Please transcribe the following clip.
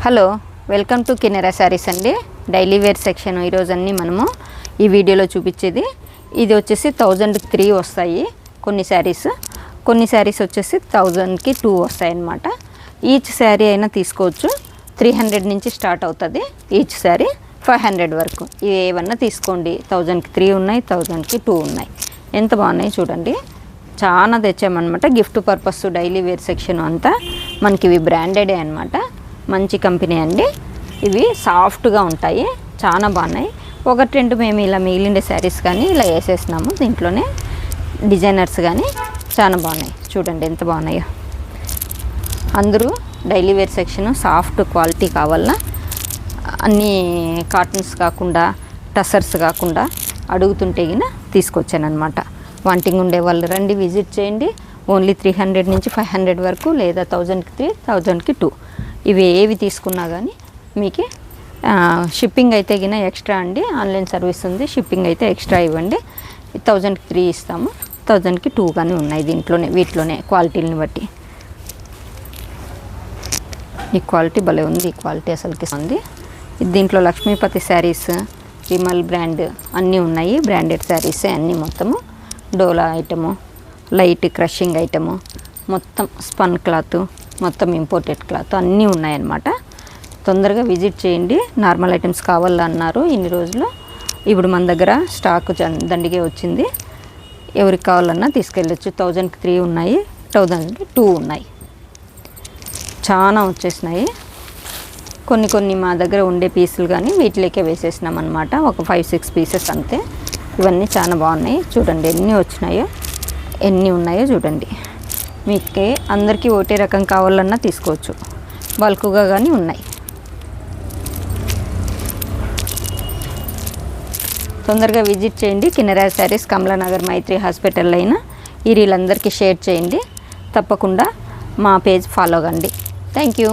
Hello welcome to Kinera sarees అండి. Daily wear section ఈరోజు అన్నీ మనము ఈ వీడియోలో చూపించేది. ఇది వచ్చేసి 1000-3 వస్తాయి కొన్ని శారీస్ వచ్చేసి 1000కి 2 వస్తాయి అన్నమాట. ఈచ్ శారీ అయినా తీసుకోవచ్చు. 300 నుంచి స్టార్ట్ అవుతుంది ఈచ్ శారీ, 500 వరకు ఏవన్నా తీసుకోండి. 1000కి 3 ఉన్నాయి, 1000కి 2 ఉన్నాయి. ఎంత బాగున్నాయి చూడండి. చాలా తెచ్చామన్నమాట gift purpose. Daily wear section అంతా మనకి ఇవి బ్రాండెడే అనమాట. మంచి కంపెనీ అండి. ఇవి సాఫ్ట్గా ఉంటాయి, చాలా బాగున్నాయి. ఒకటి రెండు మేము ఇలా మిగిలిండే శారీస్ కానీ ఇలా వేసేసినాము. దీంట్లోనే డిజైనర్స్ కానీ చాలా బాగున్నాయి చూడండి ఎంత బాగున్నాయో. అందరూ daily wear section soft quality కావాలా, అన్నీ కాటన్స్ కాకుండా టసర్స్ కాకుండా అడుగుతుంటే గిన తీసుకొచ్చాను అనమాట. వాంటింగ్ ఉండే వాళ్ళు రండి, విజిట్ చేయండి. ఓన్లీ 300 నుంచి 500 వరకు, లేదా 1000కి 3, 1000కి 2 ఇవి ఏవి తీసుకున్నా కానీ మీకు షిప్పింగ్ అయితే గిన ఎక్స్ట్రా అండి. ఆన్లైన్ సర్వీస్ ఉంది, షిప్పింగ్ అయితే ఎక్స్ట్రా ఇవ్వండి. 1000కి 3 ఇస్తాము, 1000కి 2 కానీ ఉన్నాయి దీంట్లోనే. వీటిలోనే క్వాలిటీని బట్టి ఈ క్వాలిటీ భలే ఉంది. ఈ క్వాలిటీ అసలుకి ఉంది. దీంట్లో లక్ష్మీపతి శారీస్, విమల్ బ్రాండ్ అన్నీ ఉన్నాయి. బ్రాండెడ్ శారీసే అన్నీ. మొత్తము డోలా ఐటము, లైట్ క్రషింగ్ ఐటము, మొత్తం స్పన్ క్లాత్, మొత్తం ఇంపోర్టెడ్ క్లాత్ అన్నీ ఉన్నాయన్నమాట. తొందరగా విజిట్ చేయండి. నార్మల్ ఐటమ్స్ కావాలన్నారు ఇన్ని రోజులు. ఇప్పుడు మన దగ్గర స్టాక్ దండిగే వచ్చింది. ఎవరికి కావాలన్నా తీసుకెళ్ళచ్చు. 1000కి 3 ఉన్నాయి, 1000కి 2 ఉన్నాయి. చాలా వచ్చేసినాయి. కొన్ని మా దగ్గర ఉండే పీసులు కానీ వీటిలోకే వేసేసినాం అనమాట. ఒక 5-6 పీసెస్ అంతే. ఇవన్నీ చాలా బాగున్నాయి చూడండి. ఎన్ని ఉన్నాయో చూడండి. మీకు అందరికీ ఒకటే రకం కావాలన్నా తీసుకోవచ్చు. బల్క్గా కానీ ఉన్నాయి. తొందరగా విజిట్ చేయండి. కినెరా శారీస్, కమలానగర్ మైత్రి హాస్పిటల్ అయినా ఈ రీల్ అందరికీ షేర్ చేయండి. తప్పకుండా మా పేజ్ ఫాలో కండి. Thank you.